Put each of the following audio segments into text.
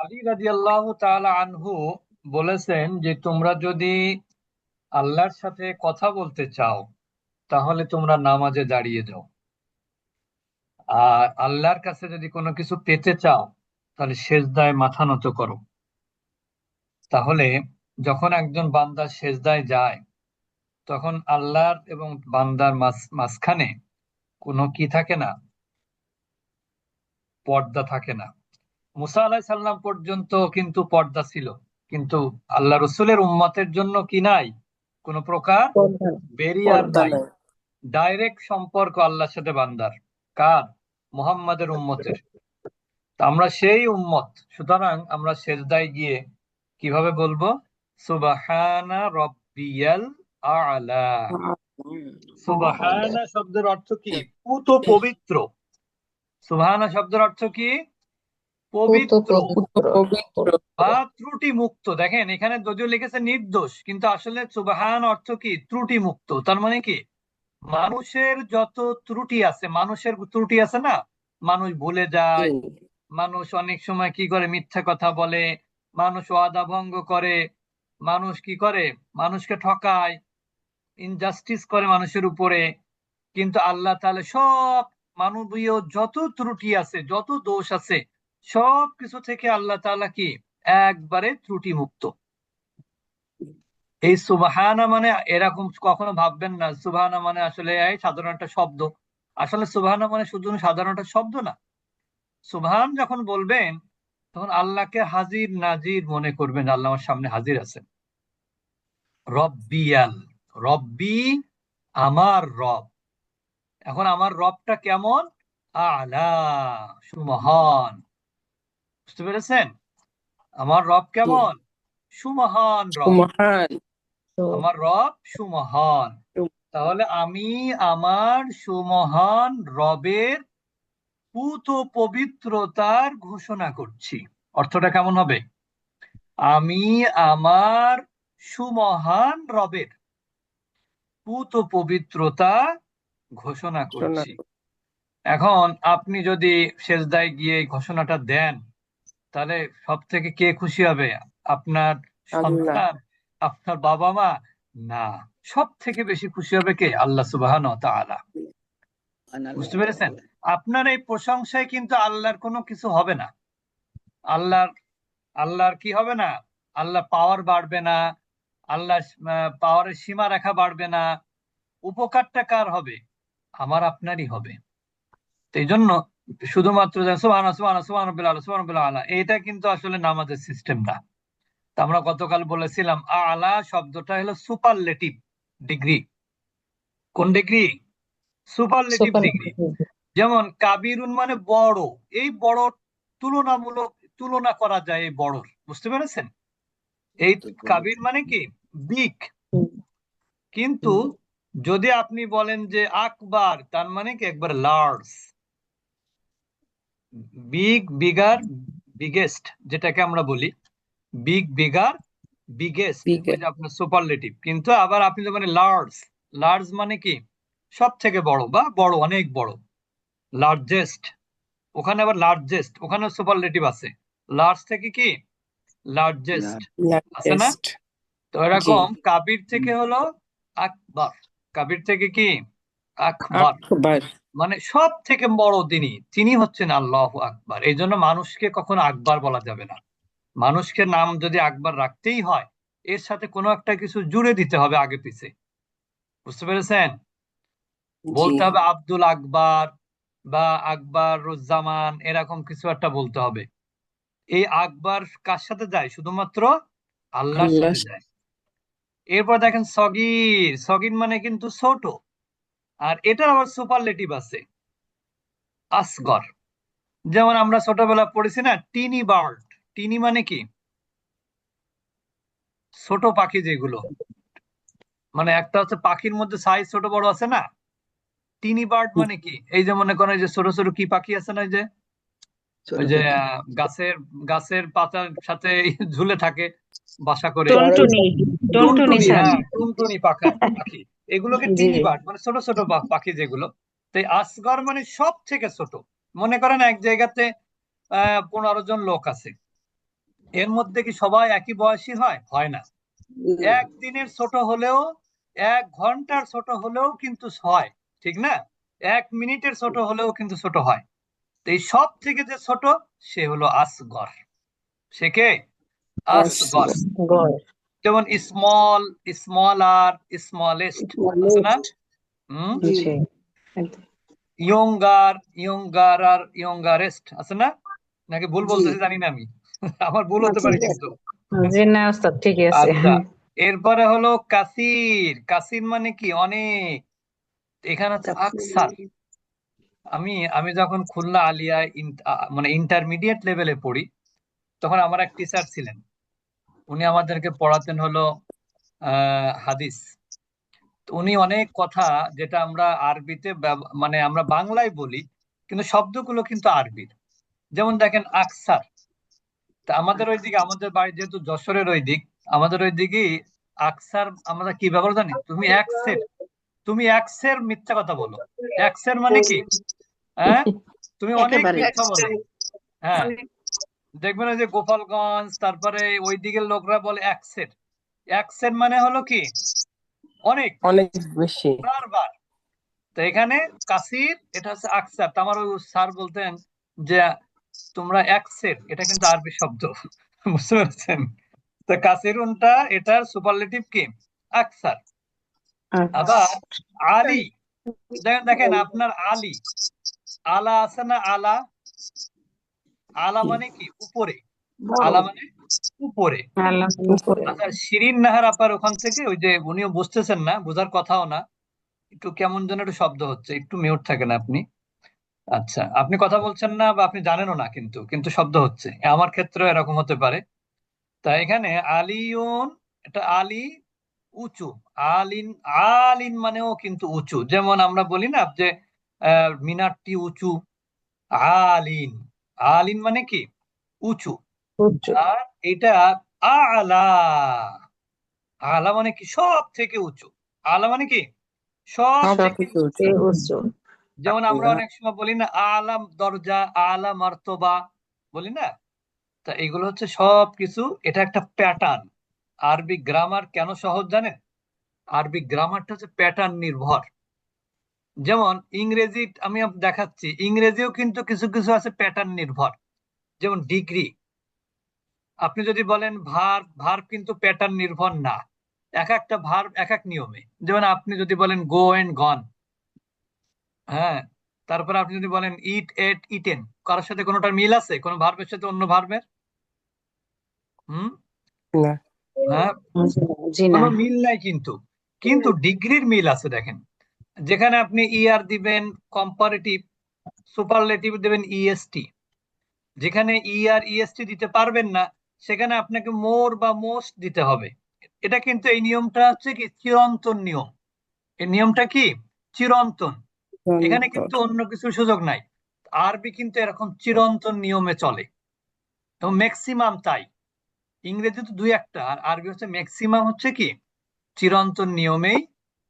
আলী রাদিয়াল্লাহু তাআলা আনহু বলেছেন যে তোমরা যদি আল্লাহর সাথে কথা বলতে চাও তাহলে তোমরা নামাজে দাঁড়িয়ে যাও, আর আল্লাহর কাছে যদি কোনো কিছু পেতে চাও তাহলে সিজদায় মাথা নত করো। তাহলে যখন একজন বান্দা সিজদায় যায় তখন আল্লাহর এবং বান্দার মাঝখানে কোনো কি থাকে না, পর্দা থাকে না। মুসা আলাইহিস সালাম পর্যন্ত কিন্তু পর্দা ছিল, কিন্তু আল্লাহ রসুলের উম্মতের জন্য কি নাই, কোনো প্রকার পর্দা বেরিয়ার পর্দা নাই। নাই। ডাইরেক্ট সম্পর্ক আল্লাহর সাথে বান্দার, কার? মুহাম্মাদের উম্মতের। তা আমরা সেই উম্মত, সুতরাং আমরা সেজদায় গিয়ে কিভাবে বলবো? সুবহানা রব্বিয়াল আ'লা। সুবহানা শব্দের অর্থ কি? পুত পবিত্র। সুবহানা শব্দের অর্থ কি? পুত পবিত্র পবিত্র। বা ত্রুটি মুক্ত। দেখেন এখানে যদিও লিখেছে নির্দোষ, কিন্তু আসলে সুবহান অর্থ কি? ত্রুটি মুক্ত। তার মানে কি, মানুষের যত ত্রুটি আছে, মানুষের ত্রুটি আছে না, মানুষ ভুলে জি। যায়, মানুষ অনেক সময় কি করে, মিথ্যা কথা বলে, মানুষ ওয়াদা ভঙ্গ করে, মানুষ কি করে, মানুষকে ঠকায়, ইনজাস্টিস করে মানুষের উপরে। কিন্তু আল্লাহ তাআলা সব মানবীয় যত ত্রুটি আছে, যত দোষ আছে, সব কিছু থেকে আল্লাহ তাআলা কি একবারে ত্রুটি মুক্ত। এই সুবহানা মানে এরকম কখনো ভাববেন না সুবহানা মানে আসলে এই সাধারণ একটা শব্দ। আসলে সুবহানা মানে শুধু সাধারণ একটা শব্দ না। সুবহান যখন বলবেন তখন আল্লাহকে হাজির নাজির মনে করবেন, আল্লাহ আমার সামনে হাজির আছেন। রব্বিয়াল, রব্বি আমার রব। এখন আমার রবটা কেমন? আলা, সুমহান। বুঝতে পেরেছেন? আমার রব জি। কেমন? সুমহান রব। মহান। আমার রব সুমহান। তাহলে আমি আমার সুমহান রবের পুত পবিত্রতার ঘোষণা করছি। অর্থটা কেমন হবে? আমি আমার সুমহান রবের পুত পবিত্রতা ঘোষণা শোনা। করছি। এখন আপনি যদি সেজদায় গিয়ে এই ঘোষণাটা দেন, তাহলে সব থেকে কে খুশি হবে? আপনার আল্লাহ। সন্তান, আপনার বাবা মা? না, সব থেকে বেশি খুশি হবে কে? আল্লাহ সুবহানাহু ওয়া তাআলা। বুঝতে পেরেছেন? আপনার এই প্রশংসায় কিন্তু আল্লাহর কোনো কিছু হবে না। আল্লাহর আল্লাহর কি হবে না? আল্লাহ পাওয়ার বাড়বে না, আল্লাহ পাওয়ারের সীমা রেখা বাড়বে না। উপকারটা কার হবে? আমার আপনারই হবে। তো এই জন্য শুধুমাত্র সুবহান সুবহান সুবহান রাব্বিল আলা, সুবহান রাব্বিল আলা, এটা কিন্তু আসলে নামাজের সিস্টেম না। তো আমরা গতকাল বলেছিলাম আলা শব্দটা হলো সুপারলেটিভ ডিগ্রি। কোন ডিগ্রি? Superlative super. ডিগ্রি। যেমন কাবিরুন মানে বড়, এই বড় তুলনামূলক, তুলনা করা যায় এই বড়র। বুঝতে পেরেছেন? এই কাবির মানে কি? বিগ। কিন্তু যদি আপনি বলেন যে আকবার, তার মানে কি একবার লার্জ। বিগ, বিগার, বিগেস্ট, যেটাকে আমরা বলি বিগ, বিগার, বিগেস্ট, ওই যে আপনার সুপারলেটিভ। কিন্তু আবার আপনি যখন লার্জ, লার্জ মানে কি সব থেকে বড় বা বড়, অনেক বড়। লার্জেস্ট, ওখানে আবার লার্জেস্ট, ওখানে সুপারলেটিভ আছে। লার্জ থেকে কি লার্জেস্ট, আছে না? লার্জেস্ট। তো জি। এরকম কাবির থেকে হলো আকবার, কাবির থেকে কি আকবার, আকবার। মানে সব থেকে বড় তিনি, তিনি হচ্ছেন আল্লাহু আকবার। এই জন্য মানুষকে কখনো আকবার বলা যাবে না। মানুষকে নাম যদি আকবার রাখতেই হয়, এর সাথে কোনো একটা কিছু জুড়ে দিতে হবে আগে পিছে। বুঝতে পেরেছেন? জি। বলতে হবে আব্দুল আকবার বা আকবরুজ্জামান, এরকম কিছু একটা বলতে হবে। এই আকবার কার সাথে যায়? শুধুমাত্র আল্লাহর আল্লাহ। সাথে যায়। এরপর দেখেন সগীর, সগীর মানে কিন্তু ছোট। আর এটার আবার সুপারলেটিভ আছে, আসগর। যেমন আমরা ছোটবেলা পড়েছি না টিনি বার্ড। টিনি মানে কি? ছোট পাখি যেগুলো, মানে একটা হচ্ছে পাখির মধ্যে সাইজ ছোট বড় আছে না। টিনি বার্ড মানে কি? এই যে মনে করেন এই যে ছোট ছোট কি পাখি আছে না, ওই যে ওই যে গাছের গাছের পাতার সাথে ঝুলে থাকে বাসা করে, চড়াই টুনটুনি, টুনটুনি টুনটুনি, স্যার। হ্যাঁ টুনটুনি পাখা পাখি। এগুলোকে জি। টিনি বার্ড মানে ছোট ছোট পাখি যেগুলো। তো এই আসগর মানে সব থেকে ছোট। মনে করেন এক জায়গাতে 15 জন লোক আছে, এর মধ্যে কি সবাই একই বয়সী হয়? হয় না। একদিনের ছোট হলেও, 1 ঘন্টার ছোট হলেও কিন্তু হয়, ঠিক না? 1 মিনিটের ছোট হলেও কিন্তু ছোট হয়। তো এই সব থেকে যে ছোট, সে হলো আসগর। সে কে? আসগর। গড় যেমন স্মল, স্মলার, স্মলেস্ট, আছে না? হুম। জি একদম। ইয়ঙ্গার, ইয়ঙ্গার আর ইয়ঙ্গারেস্ট, আছে না? নাকি ভুল বলতেছি জানি না আমি। আমার ভুল না হতে ঠিক পারে আছে। কিন্তু। জি না ওস্তাদ ঠিকই আছে। আচ্ছা, এরপরে হলো কাসির। কাসির মানে কি? অনেক। এখানে হচ্ছে আকসার। আমি আমি যখন খুলনা আলিয়া মানে ইন্টারমিডিয়েট লেভেলে পড়ি, তখন আমার এক টিচার ছিলেন। উনি আমাদেরকে পড়াতেন হলো হাদিস। তো উনি অনেক কথা, যেটা আমরা আরবিতে মানে আমরা বাংলায় বলি, কিন্তু শব্দগুলো কিন্তু আরবির। যেমন দেখেন আকসার। তা আমাদের ওইদিকে, আমাদের বাড়ি যেহেতু যশোরের ওই দিক, আমাদের ওই দিকে আকসার আমরা কি ব্যবহার জানি? তুমি একসের মিথ্যা কথা বলো। একসের মানে কি? হ্যাঁ, তুমি অনেক একেবারে মিথ্যা বলো। হ্যাঁ, দেখবেন ওই যে গোপালগঞ্জ, তারপরে ওই দিকের লোকরা বলে একসের। একসের মানে হলো কি? অনেক, অনেক বেশি। বারবার। তো এখানে কাসির, এটা হচ্ছে আকসার। তো আমার ওই স্যার বলতেন যে তোমরা একসের, এটা কিন্তু আরবি শব্দ। বুঝতে পারছেন? তো কাসিরুনটা, এটার সুপারলেটিভ কি? আকসার। আবার আলী, দেখেন দেখেন আপনার আলী, আলা আছে না? আলা, আলা মানে কি? উপরে। আলা মানে উপরে। আল্লাহ উপরে। আচ্ছা, শিরিন নাহার আপার ওখান থেকে, ওই যে উনিও বুঝতেছেন না, বোঝার কথাও না, একটু কেমন যেন একটু শব্দ হচ্ছে, একটু মিউট থাকেন আপনি। আচ্ছা, আপনি কথা বলছেন না বা আপনি জানেনও না, কিন্তু কিন্তু শব্দ হচ্ছে। আমার ক্ষেত্রেও এরকম হতে পারে। তা এখানে আলিউন, এটা আলী, উঁচু। আলিন, আলিন মানেও কিন্তু উঁচু। যেমন আমরা বলি না যে মিনারটি উঁচু, আলিন। আলিন মানে কি? উঁচু। উচ্চ। আর এটা আলা। আলা মানে কি? সব থেকে উঁচু। আলা মানে কি? সব সব থেকে থেকে উঁচু। সে উচ্চ। যেমন আমরা অনেক সময় বলি না আলাম দরজা, আলা মার্তবা, বলি না? তা এগুলো হচ্ছে সব কিছু, এটা একটা প্যাটার্ন। আরবি গ্রামার কেন সহজ জানেন? আরবি গ্রামারটা হচ্ছে প্যাটার্ন নির্ভর। যেমন ইংরেজি, আমি দেখাচ্ছি, ইংরেজিও কিন্তু কিছু কিছু আছে প্যাটার্ন নির্ভর। যেমন ডিগ্রি, আপনি যদি বলেন ভার্ব, ভার্ব কিন্তু প্যাটার্ন নির্ভর না। এক একটা ভার্ব এক এক নিয়মে। যেমন আপনি যদি বলেন গো এন্ড গন, হ্যাঁ, তারপরে আপনি যদি বলেন ইট, এট, ইটেন, কারোর সাথে কোনোটার মিল আছে কোনো ভার্বের সাথে অন্য ভার্বের? হুম। না। হ্যাঁ, জি না। কোনো মিল নাই কিন্তু। কিন্তু ডিগ্রির মিল আছে, দেখেন। যেখানে আপনি ইয়ার দিবেন কম্পারেটিভ, সুপারলেটিভ দেবেন ইএসটি। যেখানে ইয়ার ইএসটি দিতে পারবেন না, সেখানে আপনাকে মোর বা মোস্ট দিতে হবে। এটা কিন্তু, এই নিয়মটা হচ্ছে কি চিরন্তন নিয়ম। এই নিয়মটা কি? চিরন্তন। এখানে অন্তর। কিন্তু অন্য কিছুর সুযোগ নাই। আরবি কিন্তু এরকম চিরন্তন নিয়মে চলে, এবং ম্যাক্সিমাম তাই। ইংরেজি তো দুই একটা, আর আরবি হচ্ছে ম্যাক্সিমাম হচ্ছে কি চিরন্তন নিয়মেই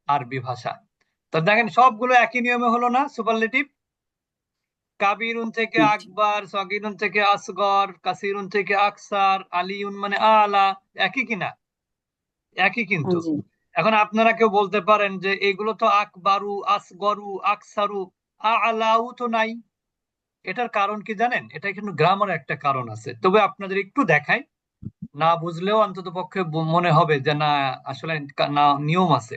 আরবি ভাষা। তো দেখেন সবগুলো একই নিয়মে হলো না সুপারলেটিভ? কাবিরুন থেকে আকবর, সগিরুন থেকে আসগর, কাসিরুন থেকে আকসার, আলিউন মানে আলা। একই কিনা? একই কিন্তু। জি এখন আপনারা কেউ বলতে পারেন যে এগুলো তো আকবারু, আসগরু, আকসারু, আলাউ তো নাই। এটার কারণ কি জানেন? এটা কিন্তু গ্রামার একটা কারণ আছে, তবে আপনাদের একটু দেখাই, না বুঝলেও অন্তত পক্ষে মনে হবে যে না, আসলে না, নিয়ম আছে।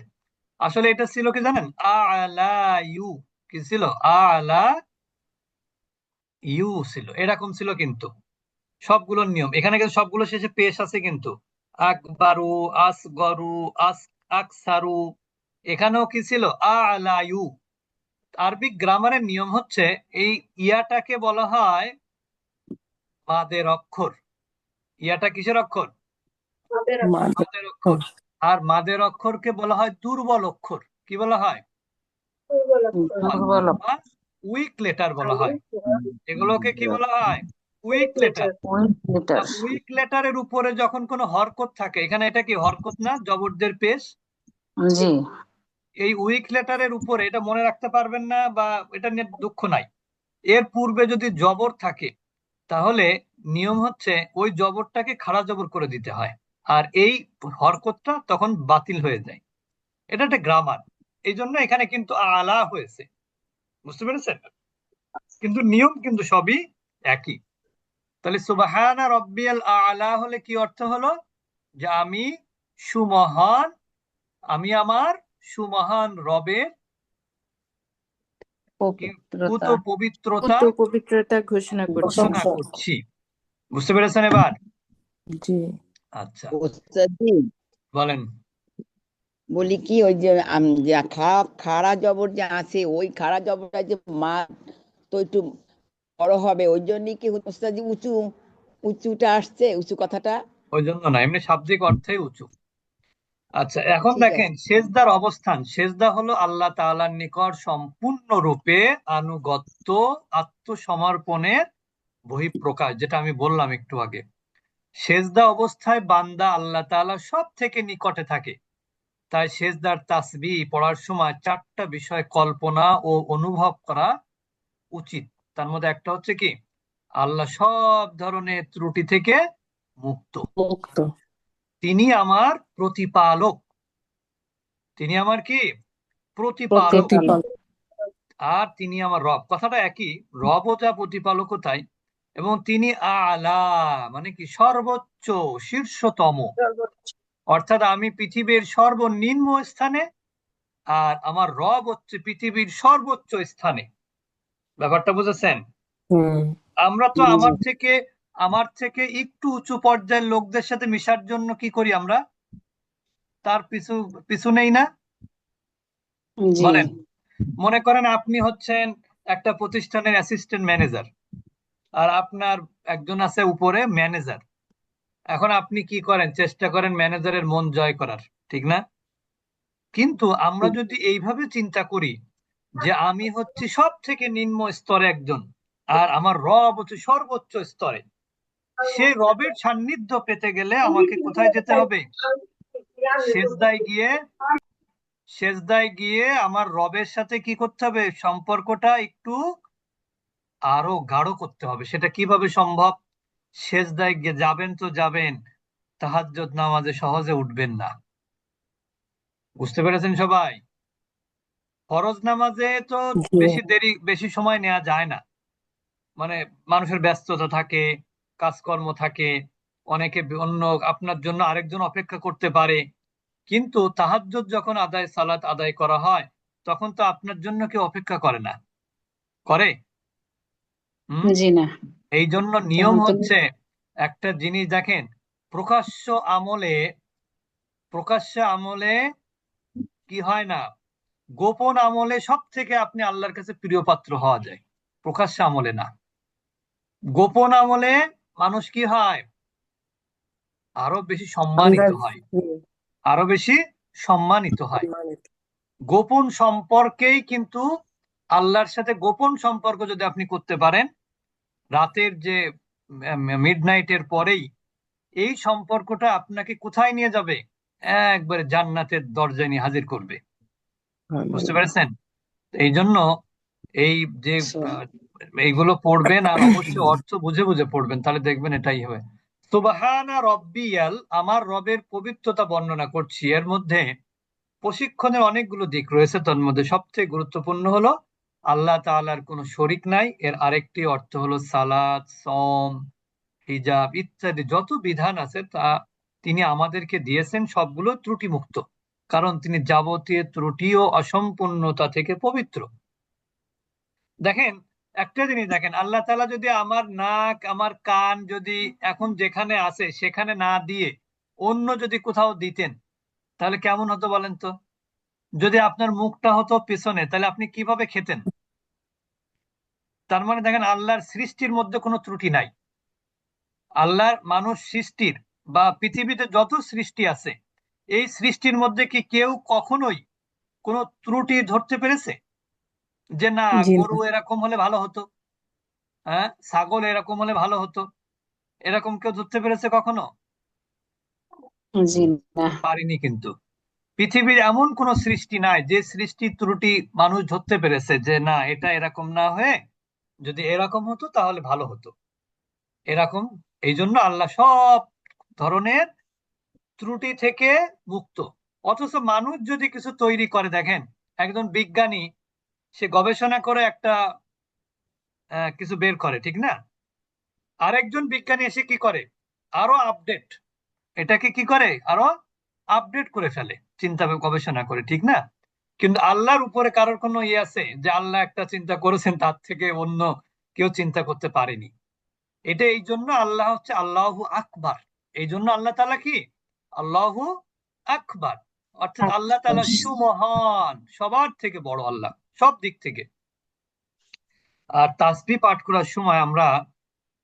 আসলে এটা ছিল কি জানেন? আলা ইউ, কি ছিল? আলা ইউ ছিল, এরকম ছিল কিন্তু। সবগুলোর নিয়ম এখানে কিন্তু, সবগুলো শেষে পেশ আছে কিন্তু। আকবারু, আসগরু, আকসারু, এখানেও কি ছিল? আলা ইউ। আরবিক গ্রামারের নিয়ম হচ্ছে, এই ইয়াটাকে বলা হয় মাদের অক্ষর। ইয়াটা কিসের অক্ষর? মাদের অক্ষর। আর মাদের অক্ষরকে বলা হয় দুর্বল অক্ষর। কি বলা হয়? দুর্বল। উইক লেটার বলা হয়। এগুলোকে কি বলা হয়? Weak letter. লিটার। উইক লেটারের উপরে যখন কোনো হরকত থাকে, এখানে এটা কি হরকত না, জবরদের পেশ? জি এই উইক লেটারের উপরে, এটা মনে রাখতে পারবেন না বা এটা নিয়ে দুঃখ নাই, এর পূর্বে যদি জবর থাকে, তাহলে নিয়ম হচ্ছে ওই জবরটাকে খাড়া জবর করে দিতে হয়, আর এই হরকতটা তখন বাতিল হয়ে যায়। এটা একটা গ্রামার, এই জন্য এখানে কিন্তু আলা হয়েছে, বুঝতে পেরেছেন? কিন্তু নিয়ম কিন্তু সবই একই। তাহলে সুবহানা রব্বিয়াল আলা হলে কি অর্থ হলো? যে আমি সুমহান, আমি আমার সুমহান রবের পুত পবিত্রতা পবিত্রতা পবিত্রতা ঘোষণা করছি। ঘোষণা করছি। বুঝতে পেরেছেন এবার? জি। আচ্ছা, ওস্তাদি, বলেন। বলি কি ওই যে যে খাড়া জবর যে আছে, ওই খাড়া জবরটা যে মা তো একটু বড় হবে, ওই জন্যই কি ওস্তাদি উঁচুটা আসছে, উঁচু কথাটা? ওই জন্য না, এমনি শাব্দিক অর্থেই উঁচু। আচ্ছা, এখন ঠিক দেখেন আছে। সেজদার অবস্থান। সেজদা হলো আল্লাহ তাআলার নিকট সম্পূর্ণরূপে আনুগত্য, আত্মসমর্পণের বহিঃপ্রকাশ, যেটা আমি বললাম একটু আগে। সেজদা অবস্থায় বান্দা আল্লাহ তাআলা সব থেকে নিকটে থাকে। তাই সেজদার তাসবিহ পড়ার সময় 4টা বিষয় কল্পনা ও অনুভব করা উচিত। তার মধ্যে একটা হচ্ছে কি, আল্লাহ সব ধরনের ত্রুটি থেকে মুক্ত, মুক্ত। তিনি আমার প্রতিপালক। তিনি আমার কি? প্রতিপালক। প্রতিপালক। আর তিনি আমার রব, কথাটা একই, রবও যা প্রতিপালকও তাই। এবং তিনি আলা মানে কি? সর্বোচ্চ, শীর্ষতম। অর্থাৎ আমি পৃথিবীর সর্বনিম্ন স্থানে, আর আমার রব হচ্ছে পৃথিবীর সর্বোচ্চ স্থানে। ব্যাপারটা বুঝেছেন? হুম। আমরা তো জি আমার থেকে একটু উঁচু পর্যায়ের লোকদের সাথে মিশার জন্য কি করি আমরা? তার পিছু পিছু নেই না? জি বলেন। মনে করেন আপনি হচ্ছেন একটা প্রতিষ্ঠানের অ্যাসিস্ট্যান্ট ম্যানেজার, আর আপনার একজন আছে উপরে ম্যানেজার। এখন আপনি কি করেন? চেষ্টা করেন ম্যানেজারের মন জয় করার, ঠিক না? কিন্তু আমরা যদি এইভাবে চিন্তা করি যে আমি হচ্ছি সব থেকে নিম্ন স্তরে একজন, আর আমার রব হচ্ছে সর্বোচ্চ স্তরে, সেই রবের সান্নিধ্য পেতে গেলে আমাকে কোথায় যেতে হবে? সেজদায় গিয়ে, সেজদায় গিয়ে আমার রবের সাথে কি করতে হবে? সম্পর্কটা একটু আরো গাঢ় করতে হবে। সেটা কিভাবে সম্ভব? সেজদায় গিয়ে যাবেন তো যাবেন, তাহাজ্জুদ নামাজে সহজে উঠবেন না। বুঝতে পেরেছেন সবাই? ফরজ নামাজে তো জি। বেশি সময় নেওয়া যায় না, মানে মানুষের ব্যস্ততা থাকে, কাজকর্ম থাকে, অনেকে অন্য আপনার জন্য আরেকজন অপেক্ষা করতে পারে। কিন্তু তাহাজ্জুদ যখন সালাত আদায় করা হয়, তখন তো আপনার জন্য কেউ অপেক্ষা করে না, করে? হুম। জি না, এই জন্য নিয়ম তখন তো হচ্ছে, একটা জিনিস দেখেন, প্রকাশ্য আমলে, প্রকাশ্য আমলে কি হয় না, গোপন আমলে সব থেকে আপনি আল্লাহর কাছে প্রিয় পাত্র হওয়া যায়, প্রকাশ্য আমলে না। গোপন আমলে মানুষ কি হয়? আরো বেশি আমরা সম্মানিত হয়, আরো বেশি সম্মানিত হয়। সম্মানিত। গোপন সম্পর্কেই কিন্তু, আল্লাহর সাথে গোপন সম্পর্ক যদি আপনি করতে পারেন রাতের যে মিডনাইটের পরেই, এই সম্পর্কটা আপনাকে কোথায় নিয়ে যাবে? একবারে জান্নাতের দরজায় নিয়ে হাজির করবে। বুঝতে পেরেছেন? এই জন্য এই যে আহ, এইগুলো পড়বেন, আর অবশ্যই অর্থ বুঝে বুঝে পড়বেন, তাহলে দেখবেন এটাই হবে। সুবহানা রব্বিয়াল, আমার রবের পবিত্রতা বর্ণনা করছি। এর মধ্যে প্রশিক্ষণের অনেকগুলো দিক রয়েছে, তার মধ্যে সবচেয়ে গুরুত্বপূর্ণ হলো আল্লাহ তাআলার কোনো শরিক নাই। এর আরেকটি অর্থ হলো সালাত, সম, হিজাব ইত্যাদি যত বিধান আছে তা তিনি আমাদেরকে দিয়েছেন, সবগুলো ত্রুটিমুক্ত, কারণ তিনি যাবতীয় ত্রুটি ও অসম্পূর্ণতা থেকে পবিত্র। দেখেন, একটা জিনিস দেখেন, আল্লাহ তাআলা যদি আমার নাক, আমার কান যদি এখন যেখানে আছে সেখানে না দিয়ে অন্য যদি কোথাও দিতেন, তাহলে কেমন হতো বলেন তো? যদি আপনার মুখটা হতো পেছনে, তাহলে আপনি কিভাবে খেতেন? তার মানে দেখেন, আল্লাহর সৃষ্টির মধ্যে কোনো ত্রুটি নাই। আল্লাহর মানুষ সৃষ্টির বা পৃথিবীতে যত সৃষ্টি আছে, এই সৃষ্টির মধ্যে কি কেউ কখনোই কোনো ত্রুটি ধরতে পেরেছে? যে না, জি না। গরু এরকম হলে ভালো হতো, হ্যাঁ, ছাগল এরকম হলে ভালো হতো, এরকম কেউ ধরতে পেরেছে কখনো? জি না, পারিনি। কিন্তু পৃথিবীর এমন কোন সৃষ্টি নাই যে সৃষ্টির ত্রুটি মানুষ ধরতে পেরেছে যে না, এটা এরকম না হয়ে যদি এরকম হতো তাহলে ভালো হতো। এরকম। এই জন্য আল্লাহ সব ধরনের ত্রুটি থেকে মুক্ত। অথচ মানুষ যদি কিছু তৈরি করে, দেখেন একজন বিজ্ঞানী সে গবেষণা করে একটা কিছু বের করে, ঠিক না? আরেকজন বিজ্ঞানী এসে কি করে, আরো আপডেট, এটাকে কি করে আরো আপডেট করে ফেলে, চিন্তা গবেষণা করে, ঠিক না? কিন্তু আল্লাহর উপরে কারোর কোনো ইয়ে আছে যে আল্লাহ একটা চিন্তা করেছেন তার থেকে অন্য কেউ চিন্তা করতে পারেনি? এটা এই জন্য আল্লাহ হচ্ছে আল্লাহু আকবার। এই জন্য আল্লাহ তাআলা কি আল্লাহু আকবার, অর্থাৎ আল্লাহ তাআলা সুমহান, সবার থেকে বড় আল্লাহ, সব দিক থেকে। আর তাসবিহ পাঠ করার সময় আমরা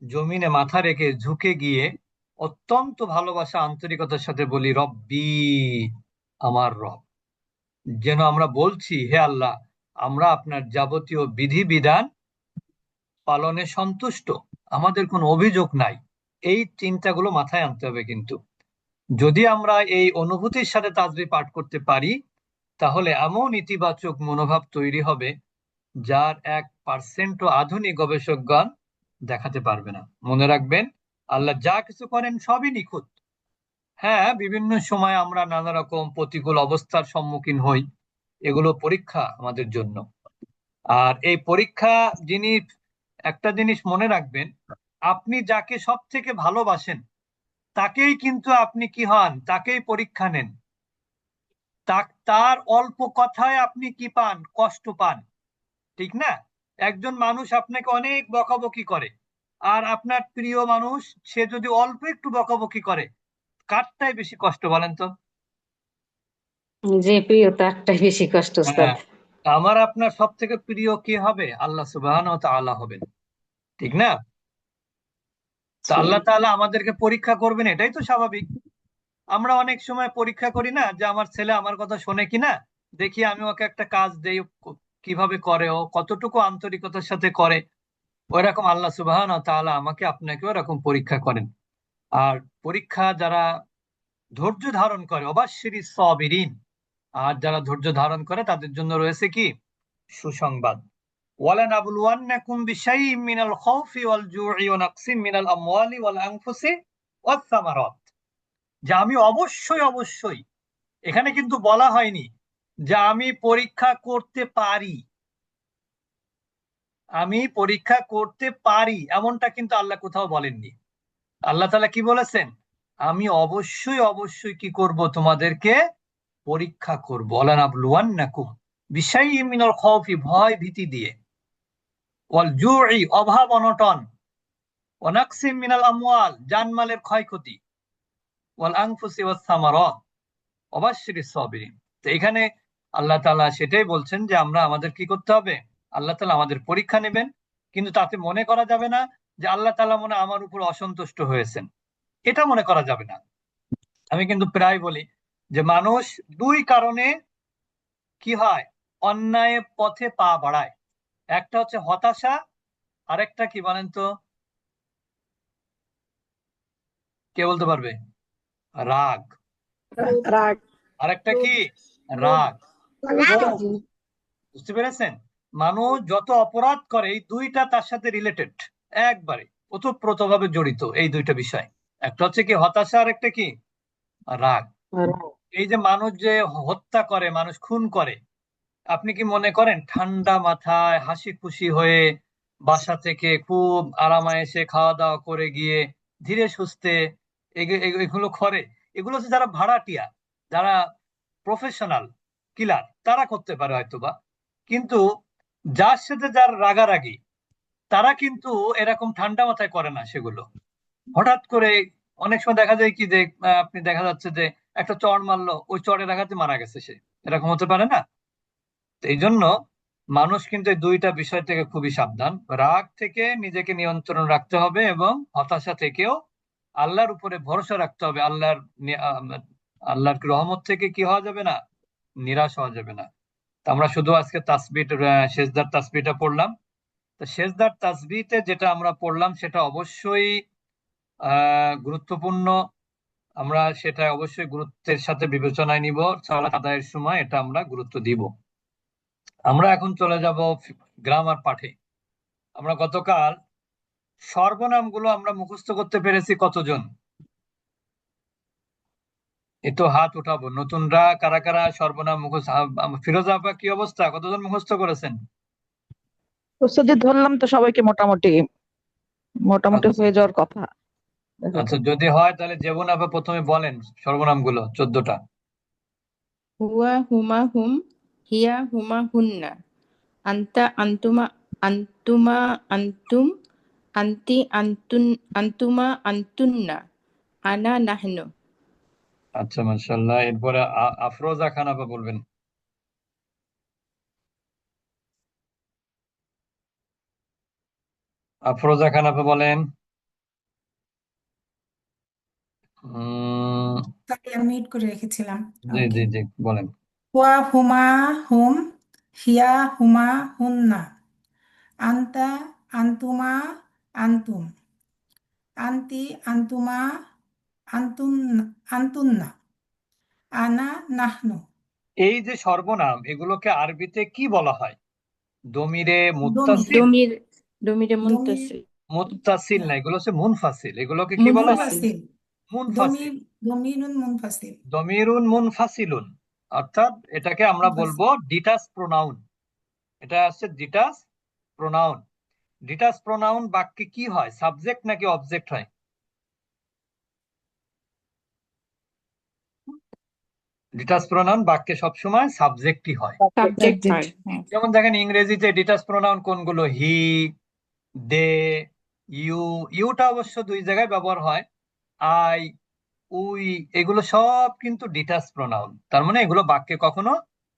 জমিনে মাথা রেখে ঝুঁকে গিয়ে অত্যন্ত ভালোবাসা আন্তরিকতার সাথে বলি রব্বি, আমার রব। যেন আমরা বলছি, হে আল্লাহ, আমরা আপনার যাবতীয় বিধিবিধান পালনে সন্তুষ্ট, আমাদের কোনো অভিযোগ নাই। এই চিন্তাগুলো মাথায় আনতে হবে। কিন্তু যদি আমরা এই অনুভূতির সাথে তাসবিহ পাঠ করতে পারি, তাহলে এমন ইতিবাচক মনোভাব তৈরি হবে যার 1% আধুনিক গবেষকগণ দেখাতে পারবে না। মনে রাখবেন, আল্লাহ যা কিছু করেন সবই নিখুঁত। হ্যাঁ, বিভিন্ন সময় আমরা নানা রকম প্রতিকূল অবস্থার সম্মুখীন হই, এগুলো পরীক্ষা আমাদের জন্য। আর এই পরীক্ষা একটা জিনিস মনে রাখবেন, আপনি যাকে সব থেকে ভালোবাসেন তাকেই কিন্তু আপনি কি হন, তাকেই পরীক্ষা নেন। তার অল্প কথায় আপনি কি পান, কষ্ট পান, ঠিক না? একজন মানুষ আপনাকে অনেক বকাবকি করে, আর আপনার প্রিয় মানুষ সে যদি অল্প একটু বকাবকি করে, কারটাই বেশি কষ্ট বলেন তো? যে প্রিয় তারটাই বেশি কষ্ট উস্তাদ। হ্যাঁ, আমার আপনার সব থেকে প্রিয় কে হবে? আল্লাহ সুবহানাহু ওয়া তাআলা হবেন, ঠিক না? তা আল্লাহ তাআলা আমাদেরকে পরীক্ষা করবেন, এটাই তো স্বাভাবিক। আমরা অনেক সময় পরীক্ষা করি না যে আমার ছেলে আমার কথা শোনে কিনা, দেখি আমি ওকে একটা কাজ দেই, কিভাবে করে, ও কতটুকু আন্তরিকতার সাথে করে। ওইরকম আল্লাহ সুবহানাহু ওয়া তাআলা আমাকে আপনাকে ওরকম পরীক্ষা করেন। আর পরীক্ষা যারা ধৈর্য ধারণ করে, অবাশ্শিরিস সাবিরিন, আর যারা ধৈর্য ধারণ করে তাদের জন্য রয়েছে কি সুসংবাদ। ওয়ালানাবলুওয়ান্নাকুম বিশাইইম মিনাল খাউফি ওয়াল জু'i ওয়া নাকসিম মিনাল আমওয়ালি ওয়াল আনফুসি ওয়াস সামারাত। যে আমি অবশ্যই অবশ্যই, এখানে কিন্তু বলা হয়নি যে আমি পরীক্ষা করতে পারি, আমি পরীক্ষা করতে পারি, এমনটা কিন্তু আল্লাহ কোথাও বলেননি। আল্লাহ তাআলা কি বলেছেন, আমি অবশ্যই অবশ্যই কি করব, তোমাদেরকে পরীক্ষা করব। ওয়ালানাবলুওয়ান্নাকুম বিশাইইম মিনাল খাউফি, ভয় ভীতি দিয়ে, ওয়াল জু'i, অভাব অনটন, ওয়া নাকসিম মিনাল আমওয়াল, জানমালের ক্ষয়ক্ষতি, ওয়াল আনফুসি ওয়াস সামারাত, অবাশ্শিরিস সাবিরিন। তো এখানে আল্লাহ তাআলা সেটাই বলছেন যে আমরা আমাদের কি করতে হবে, আল্লাহ তাআলা আমাদের পরীক্ষা নেবেন, কিন্তু তাতে মনে করা যাবে না যে আল্লাহ তাআলা মনে আমার উপর অসন্তুষ্ট হয়েছেন, এটা মনে করা যাবে না। আমি কিন্তু প্রায় বলি যে মানুষ দুই কারণে কি হয়, অন্যায় পথে পা বাড়ায়। একটা হচ্ছে হতাশা, আরেকটা কি বলেন তো, কে বলতে পারবে? রাগ। রাগ। আরেকটা কি? রাগ। জি। বুঝতে পেরেছেন? মানুষ যত অপরাধ করে এই দুইটা তার সাথে রিলেটেড, একবারে ওতপ্রোতভাবে জড়িত এই দুইটা বিষয়। একটা হচ্ছে কি হতাশা, আর একটা কি রাগ। এই যে মানুষ যে হত্যা করে, মানুষ খুন করে, আপনি কি মনে করেন ঠান্ডা মাথায় হাসি খুশি হয়ে বাসা থেকে খুব আরামায়েশে খাওয়া দাওয়া করে গিয়ে ধীরে সুস্থে এগুলো করে? এগুলো হচ্ছে যারা ভাড়াটিয়া, যারা প্রফেশনাল কিলার, তারা করতে পারে হয়তোবা। কিন্তু যার সাথে যার রাগারাগি, তারা কিন্তু এরকম ঠান্ডা মাথায় করে না সেগুলো। হঠাৎ করে অনেক সময় দেখা যায় কি যে আপনি দেখা যাচ্ছে যে একটা চড় মারলো, ওই চড়ের আঘাতে মারা গেছে সে, এরকম হতে পারে না? তো এই জন্য মানুষ কিন্তু এই দুইটা বিষয় থেকে খুবই সাবধান। রাগ থেকে নিজেকে নিয়ন্ত্রণ রাখতে হবে, এবং হতাশা থেকেও আল্লাহর উপরে ভরসা রাখতে হবে। আল্লাহর রহমত থেকে কি হওয়া যাবে না, নিরাশ হওয়া যাবে না। তো আমরা শুধু আজকে তাসবিহ, সেজদার তাসবিহটা পড়লাম। তো সেজদার তাসবিহতে যেটা আমরা পড়লাম সেটা অবশ্যই গুরুত্বপূর্ণ। আমরা সেটা অবশ্যই গুরুত্বের সাথে বিবেচনায় নিব, সালাত আদায়ের সময় এটা আমরা গুরুত্ব দিব। আমরা এখন চলে যাব গ্রামার পাঠে। আমরা গতকাল সর্বনামগুলো আমরা মুখস্থ করতে পেরেছি কতজন? এই তো হাত উঠাবো। নতুনরা কারা কারা সর্বনাম মুখস্থ? ফিরোজা আপা কি অবস্থা, কতজন মুখস্থ করেছেন? প্রস্তুতি ধরলাম তো সবাইকে মোটামুটি মোটামুটি আচ্ছা হয়ে যাওয়ার কথা। দেখা আচ্ছা, যাক। যদি হয় তাহলে যেমন আপা প্রথমে বলেন সর্বনামগুলো 14টা। হুয়া হুমা হুম, হিয়া হুমা হুন্না, আন্তা আন্তুমা আন্তুমা আন্তুম, আন্তি আন্তুন আন্তুমা আন্তুন্না, আনা নাহনু। আচ্ছা, মাশাআল্লাহ। এরপরে আফরোজা খান আপা বলবেন। আফরোজা খান আপা বলেন। উম, আমি মিউট করে রেখেছিলাম। জি ওকে। জি জি, বলেন। হুয়া হুমা হুম, হিয়া হুমা হুন্না, আন্তা আন্তুমা আন্তুম, আন্তি আন্তুমা আন্তুন আন্তুন্না, আনা নাহনু। এই যে সর্বনাম, এগুলোকে আরবিতে কি বলা হয়? দমিরে দমির মুত্তাসিল? দমির দমিরে দমির মুনতাসির। মুত্তাসিল না, এগুলো হচ্ছে মুনফাসিল। এগুলোকে কি বলা হয়? মুনফাসিল। মুনফাসিল। মুনফাসিল। দমির দমিরুন মুনফাসিল। দমিরুন মুনফাসিলুন, অর্থাৎ এটাকে আমরা বলবো মুনফাসিল। Detach pronoun. এটা হচ্ছে ডিটাচ প্রোনাউন। ডিটাচ প্রোনাউন বাক্যে কি হয়, সাবজেক্ট নাকি অবজেক্ট হয়? ডিটাচ প্রোনাউন বাক্যে সবসময় সাবজেক্টই হয়। সাবজেক্ট হয়, হ্যাঁ। যেমন দেখেন ইংরেজিতে ডিটাচ প্রোনাউন কোনগুলো? হি, দে, ইউ। ইউটা অবশ্য দুই জায়গায় ব্যবহার হয়। আই, উই, এগুলো সব কিন্তু ডিটাচ প্রোনাউন। তার মানে এগুলো বাক্যে কখনো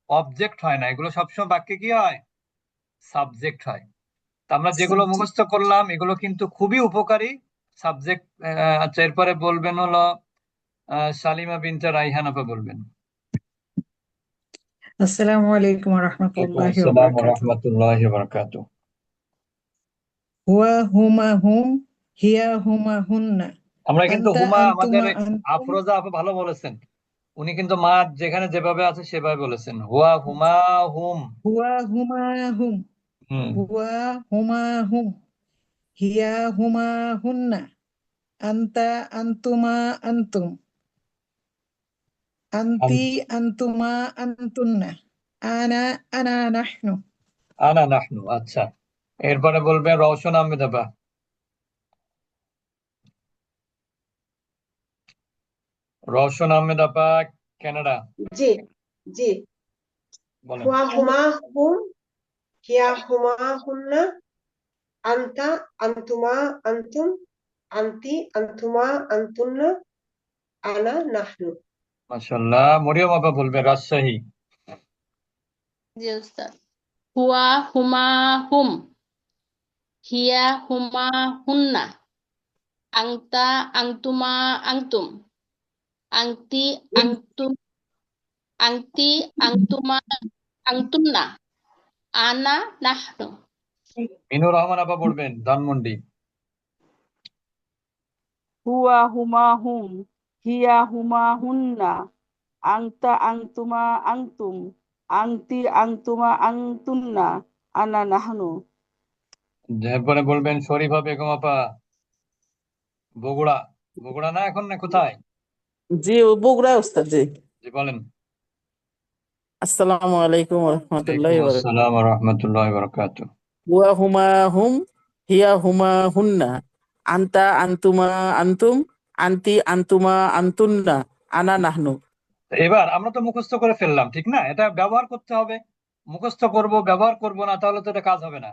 অবজেক্ট হয় না, এগুলো সবসময় বাক্যে কি হয়? সাবজেক্ট হয়। তা আমরা যেগুলো মুখস্থ করলাম এগুলো কিন্তু খুবই উপকারী সাবজেক্ট। আচ্ছা, এরপরে বলবেন হলো সালিমা বিনতে রাইহান আপা বলবেন। আসসালামু আলাইকুম ওয়া ওয়ালাইকুম রাহমাতুল্লাহি ওয়া আসসালাম ওয়া বারাকাতুহু। রাহমাতুল্লাহি ওয়া বারাকাতুহু। হুয়া হুমা হুম, হিয়া হুমা হুন্না, আমরা কিন্তু আনতা হুমা, আমাদের আনতুমা আনতুম, আফরোজা আপা ভালো বলেছেন। উনি কিন্তু মা যেখানে যেভাবে আছে সেভাবে বলেছেন, হুয়া হুমা হুম। হুয়া হুমা হুম, হুম। হুয়া হুমা হুম, হিয়া হুমা হুন্না, আনতা আনতুমা আনতুম, আনতি আনতুমা আনতুন্না, আনা আনা নাহনু। আনা নাহনু। আচ্ছা, এরপরে বলবেন রওশন আহমেদ আপা। রওশন আহমেদ আপা, কানাডা, জি জি। বলেন। হুয়া হুমা হুম, হিয়া হুমা হুন্না, আন্তা আন্তুমা আন্তুম, আন্তি আন্তুমা আন্তুন্না, আনা নাহনু। মাশাআল্লাহ। মরিয়ম আপা বলবেন, রাজশাহী। জি উস্তাদ। হুয়া হুমা হুম, হিয়া হুমা হুন্না, আংতা আংতুমা আংতুম, আংতি আংতুম, আংতি আংতুমা আংতুন্না, আনা নাহনু। মিনুর রহমান আপা পড়বেন, ধানমন্ডি। হুয়া হুমা হুম, হিয়া হুমা হুন্না, আংতা আংতুমা আংতুম, আংতি আংতুমা আংতুন্না, আনা নাহনু। এরপরে বলবেন শরীফা বেগম আপা, বগুড়া। বগুড়া না, এখন না কোথায়? জি, ও বগুড়া উস্তাদ। জি, জি, বলেন। আসসালামু আলাইকুম ওয়া ওয়ালাইকুম রাহমাতুল্লাহি ওয়া বারাকাতুহু। আসসালাম ওয়া রাহমাতুল্লাহি ওয়া বারাকাতুহু। হুয়া হুমা হুম, হিয়া হুমা হুন্না, আন্তা আনতুমা আনতুম, আন্তি আনতুমা আনতুন্না, আনা নাহনু। এবার আমরা তো মুখস্থ করে ফেললাম, ঠিক না? এটা ব্যবহার করতে হবে। মুখস্থ করব, ব্যবহার করব না, তাহলে তো এটা কাজ হবে না।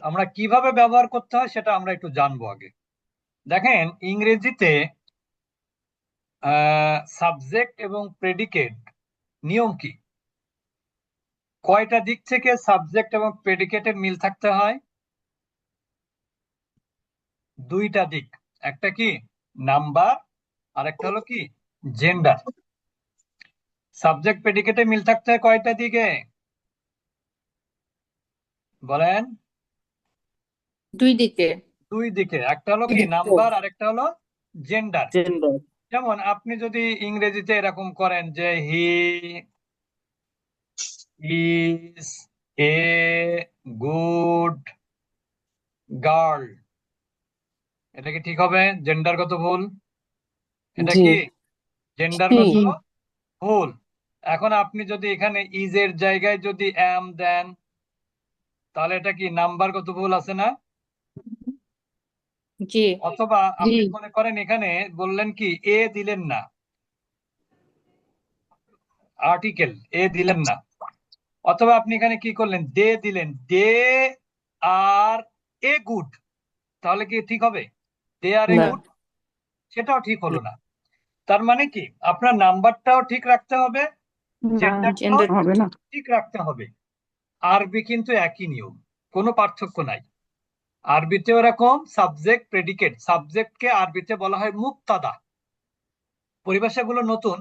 আমরা কিভাবে ব্যবহার করতে হয় সেটা আমরা একটু জানবো আগে। দেখেন ইংরেজিতে সাবজেক্ট এবং প্রেডিকেট নিয়ম কি? কয়টা দিক থেকে সাবজেক্ট এবং প্রেডিকেটের মিল থাকতে হয়? দুইটা দিক। একটা কি নাম্বার, আর একটা হলো কি জেন্ডার। সাবজেক্ট প্রেডিকেটে মিল থাকতে হয় কয়টা দিকে বলেন? দুই দিকে। দুই দিকে। একটা হলো কি নাম্বার, আর একটা হলো জেন্ডার। জেন্ডার। যেমন আপনি যদি ইংরেজিতে এরকম করেন যে he is a good girl, এটা কি ঠিক হবে? জেন্ডারগত ভুল? এটা জি কি জি জেন্ডারগত জি ভুল? এখন আপনি যদি এখানে ইজের জায়গায় যদি এম দেন, তাহলে এটা কি নাম্বারগত ভুল আছে না? জি অথবা জি আপনি মনে করেন এখানে বললেন কি এ দিলেন না, আর্টিকেল এ দিলেন না, অথবা আপনি এখানে কি করলেন দে দিলেন, দে আর এ গুড, তাহলে কি ঠিক হবে? দে আর এ না গুড? সেটাও ঠিক হলো না। তার মানে কি আপনার নাম্বারটাও ঠিক রাখতে হবে, না জেন্ডারটাও জেন্ডার হবে না ঠিক রাখতে হবে। আরবি কিন্তু একই নিয়ম, কোনো পার্থক্য নাই। আরবিতেও এরকম সাবজেক্ট প্রেডিকেট, সাবজেক্টকে আরবিতে বলা হয় মুবতাদা। পরিভাষাগুলো নতুন,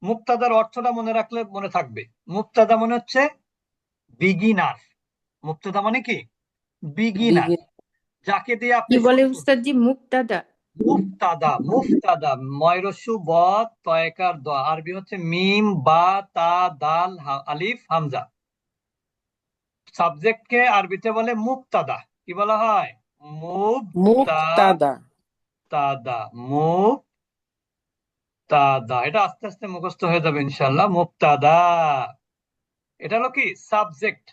মুবতাদার অর্থটা মনে রাখলে মনে থাকবে। মুবতাদা মনে হচ্ছে বিগিনার, মুবতাদা মানে কি বিগিনার, বিগিন যাকে দিয়ে কি আপনি বলে শুরু করবেন। উস্তাদ জি মুক্তাদা? মুফতাদা, মুফতাদা, ময়রসু বদ তয়কার দ, আরবি হচ্ছে মিম বা তা দাল আলিফ হামজা। সাবজেক্টকে আরবিতে বলে মুবতাদা। কি বলা হয়? মুক্তাদা মুবতাদা, মুবতাদা। এটা আস্তে আস্তে মুখস্থ হয়ে যাবে ইনশাআল্লাহ। মুবতাদা এটা হলো কি সাবজেক্ট।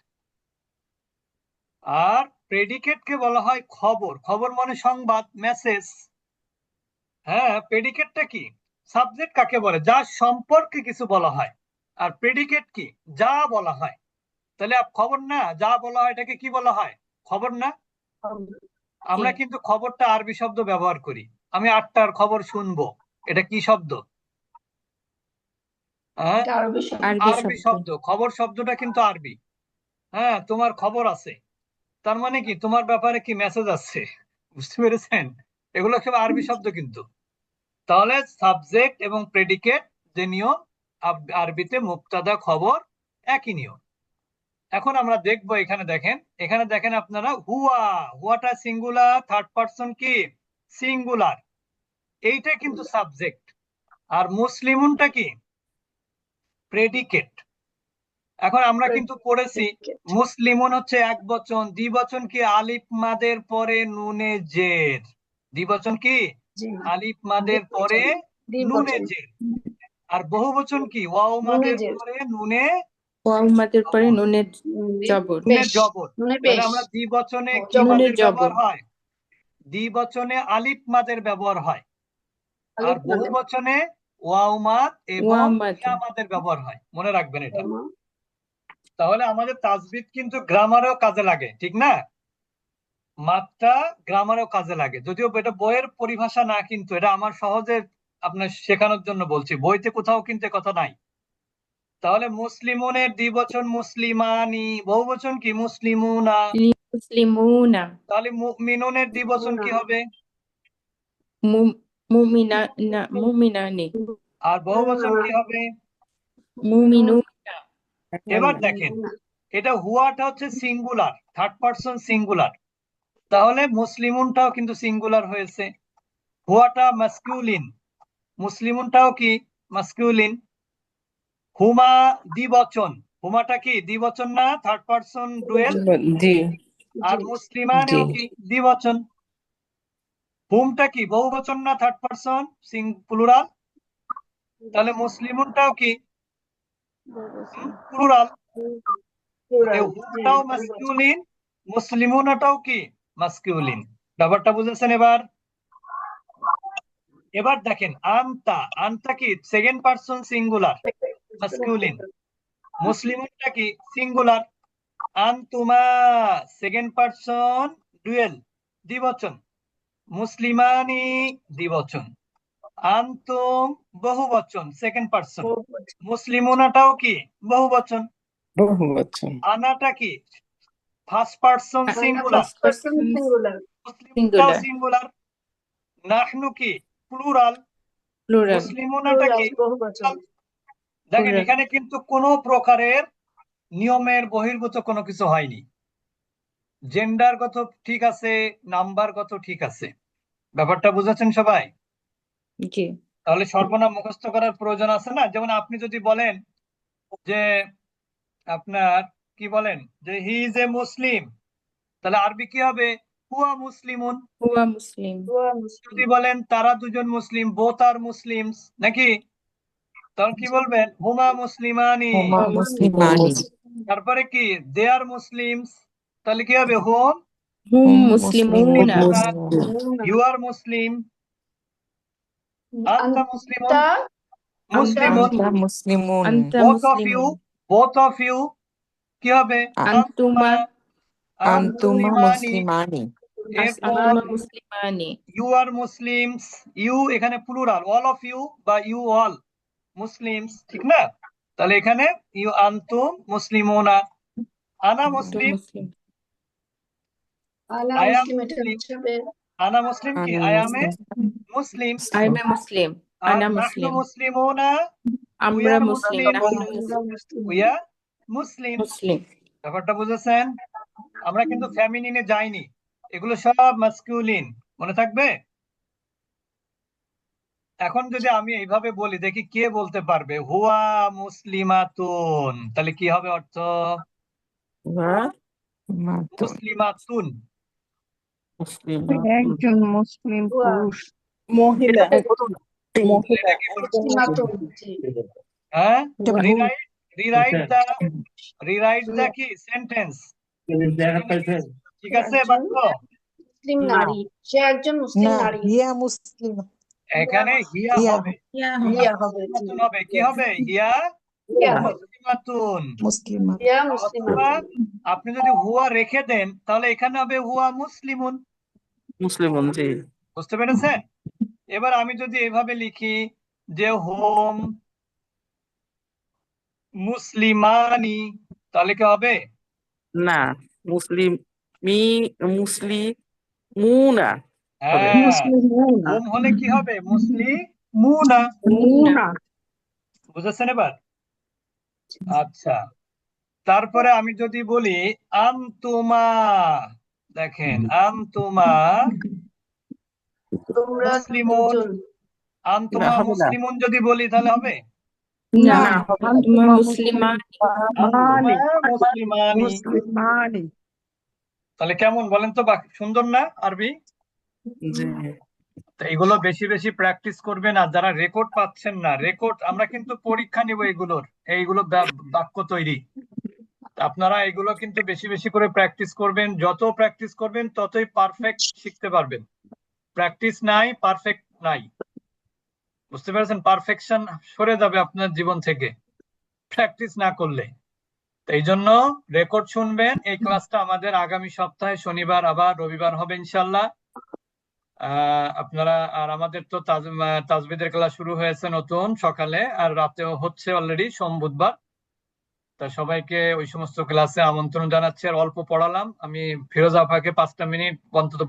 আর প্রেডিকেটকে বলা হয় খবর, খবর মানে সংবাদ, মেসেজ। হ্যাঁ, প্রেডিকেটটা কি? সাবজেক্ট কাকে বলে? যার সম্পর্কে কিছু বলা হয়। আর প্রেডিকেট কি? যা বলা হয়। তাহলে খবর না, যা বলা হয় এটাকে কি বলা হয়? খবর না? জি আমরা কিন্তু খবরটা আরবি শব্দ ব্যবহার করি। আমি 8টার খবর শুনবো, এটা কি শব্দ? হ্যাঁ, আরবি আরবি শব্দ। শব্দ। খবর শব্দটা কিন্তু আরবি। হ্যাঁ, তোমার খবর আছে, তার মানে কি তোমার ব্যাপারে কি মেসেজ আছে। বুঝতে পেরেছেন? এগুলো সব আরবি শব্দ কিন্তু। তাহলে সাবজেক্ট এবং প্রেডিকেট যে নিয়ম, আরবিতে মুবতাদা খবর একই নিয়ম। এখন আমরা দেখবো, এখানে দেখেন আপনারা হুয়া, হুয়াটা সিঙ্গুলার, থার্ড পারসন কি সিঙ্গুলার, এইটা কিন্তু সাবজেক্ট। আর মুসলিমুনটা কি প্রেডিকেট। এখন আমরা কিন্তু পড়েছি মুসলিমুন হচ্ছে এক বচন, দ্বিবচন কি আলিফ মাদের পরে নুনে জের, দ্বিবচন কি আলিফ মাদের পরে নুনে জের। আর বহুবচন কি ওয়াও মাদের পরে নুনে ওয়াও মাদের পরে জবর, নুনের জবর। নুনে জবর। তাহলে আমরা দ্বিবচনে কি নুনের মাদের জবর। ব্যবহার হয়? দ্বিবচনে আলিফ মাদের ব্যবহার হয়। আর বহুবচনে ওয়াও মাদ এবং ওয়াও মাদ। ইয়া মাদের ব্যবহার হয়। মনে রাখবেন এটা। তাহলে আমাদের তাজবিদ কিন্তু গ্রামারেও কাজে লাগে, ঠিক না? মাত্রা গ্রামারেও কাজে লাগে, যদিও এটা বইয়ের পরিভাষা না, কিন্তু এটা আমার সহজে আপনার শেখানোর জন্য বলছি, বইতে কোথাও কিন্তু এ কথা নাই। তাহলে মুসলিমুনের দ্বিবচন মুসলিমানি, বহুবচন কি মুসলিমুনা। মুসলিমুনা। তাহলে মুমিনুনের দ্বিবচন কি হবে? মুমিনানি। আর বহুবচন কি হবে? মুমিনুনা। এবার দেখেন, এটা হুয়াটা হচ্ছে সিঙ্গুলার, থার্ড পারসন সিঙ্গুলার, তাহলে মুসলিমুনটাও কিন্তু সিঙ্গুলার হয়েছে। হুয়াটা মাস্কুলিন, মুসলিমুনটাও কি মাস্কুলিন। হুমা দ্বিবচন, হুমাটা কি দ্বিবচন না, থার্ড পারসন ডুয়েল। জি আর মুসলিমানেও জি কি দ্বিবচন। হুমটা কি বহুবচন না, থার্ড পারসন প্লুরাল। তাহলে মুসলিমুনটাও কি প্লুরাল। হুমটাও মাস্কুলিন, মুসলিমুনটাও কি মাস্কুলিন। ব্যাপারটা বুঝেছেন এবার? এবার দেখেন আনতা, আনতা কি সেকেন্ড পারসন সিঙ্গুলার মাস্কুলিন, মুসলিমুনটা কি সিঙ্গুলার। আনতুমা সেকেন্ড পারসন ডুয়েল দ্বিবচন, মুসলিমানি দ্বিবচন। আনতুম বহুবচন সেকেন্ড পারসন, মুসলিমুনাটাও কি বহুবচন। বহুবচন আনাটা কি ফার্স্ট পারসন সিঙ্গুলার, মুসলিমুনটাও সিঙ্গুলার। সিঙ্গুলার। নাহনু কি প্লুরাল, প্লুরাল। মুসলিমুনাটা কি plural। দেখেন এখানে কিন্তু কোনো প্রকারের নিয়মের বহির্ভূত কোনো কিছু হয়নি। জেন্ডারগত ঠিক আছে, নাম্বারগত ঠিক আছে। ব্যাপারটা বুঝেছেন সবাই? জি তাহলে সর্বনাম মুখস্থ করার প্রয়োজন আছে না? যেমন আপনি যদি বলেন যে আপনার কি বলেন যে হি ইজ এ মুসলিম, তাহলে আরবি কি হবে? হুয়া মুসলিমুন। হুয়া মুসলিম। যদি বলেন তারা দুজন মুসলিম, বোথ আর মুসলিমস, নাকি? তখন কি বলবেন? হুমা মুসলিমানি। হুমা মুসলিমানি। তারপরে কি? দে আর মুসলিমস, তাহলে কি হবে? হুম হুম হুম মুসলিমুনা। ইউ আর মুসলিম, আনতা মুসলিমুন, মুসলিমুন। আনতা মুসলিমুন। আনতা both of you কি হবে? আনতুমা আনতুমা মুসলিমানি। মুসলিমানি। এরপর আনতুমা মুসলিমানি। ইউ আর মুসলিমস, ইউ এখানে প্লুরাল, অল অফ ইউ বা ইউ অল মুসলিমস, ঠিক না? তাহলে এখানে ইউ আনতুম মুসলিমুনা। আনা মুসলিম, মুসলিম। আই অ্যাম মুসলিম। আনা মুসলিম কি? I am a Muslim. I am a Muslim. আর আনা নাহনু মুসলিম। মুসলিমুনা, উই আমরা আর মুসলিম। মুসলিম, নাহনু মুসলিম। উই আর মুসলিম। মুসলিম। ব্যাপারটা বুঝেছেন? আমরা কিন্তু ফেমিনিনে যাইনি, এগুলো সব মাস্কুলিন, মনে থাকবে? এখন যদি আমি এইভাবে বলি, দেখি কে বলতে পারবে? হুয়া মুসলিমাতুন, তাহলে কি হবে অর্থ? মুসলিমাতুন। একজন মুসলিম পুরুষ। মহিলা মহিলা এটা কি হ্যাঁ? রিরাইট দা কি সেন্টেন্স, ঠিক আছে? বাক্য না, হিয়া মুসলিম। এখানে হিয়া হবে, মুসলিমাতুন হবে। কি হবে? হিয়া মুসলিমাতুন। মুসলিমা। অথবা আপনি যদি হুয়া রেখে দেন, তাহলে এখানে হবে হুয়া মুসলিমুন। মুসলিমুন, জি। বুঝতে পেরেছেন? এবার আমি যদি এভাবে লিখি যে হোম মুসলিমানি, তাহলে কি হবে? না, মুসলিমুনা হবে। হ্যাঁ, হোম হলে কি হবে? মুসলিমুনা। বুঝেছেন এবার? আচ্ছা, তারপরে আমি যদি বলি আনতুমা, দেখেন আনতুমা মুসলিমুন, আনতুমা হবে না। মুসলিমুন যদি বলি তাহলে হবে? না, আনতুমা মুসলিমানি। আনতুমা মুসলিমানি। তাহলে কেমন বলেন তো? সুন্দর না আরবি? জি। তো এগুলো বেশি বেশি প্র্যাকটিস করবেন। আর যারা রেকর্ড পাচ্ছেন না, রেকর্ড আমরা কিন্তু পরীক্ষা নিব এইগুলো বাক্য তৈরি। আপনারা এগুলো কিন্তু বেশি বেশি করে প্র্যাকটিস করবেন। যত প্র্যাকটিস করবেন ততই পারফেক্ট শিখতে পারবেন। প্র্যাকটিস নাই, পারফেক্ট নাই। বুঝতে পেরেছেন? পারফেকশন সরে যাবে আপনার জীবন থেকে প্র্যাকটিস না করলে। এই জন্য রেকর্ড শুনবেন। এই ক্লাসটা আমাদের আগামী সপ্তাহে শনিবার আবার রবিবার হবে ইনশাল্লাহ। আপনারা, আর আমাদের তো তাজবিদের ক্লাস শুরু হয়েছে নতুন সকালে, আর রাতেও হচ্ছে অলরেডি, সোম বুধবার। তা সবাইকে ওই সমস্ত ক্লাসে আমন্ত্রণ জানাচ্ছি। আর অল্প পড়ালাম আমি, ফিরোজ আপাকে 5টা মিনিট অন্তত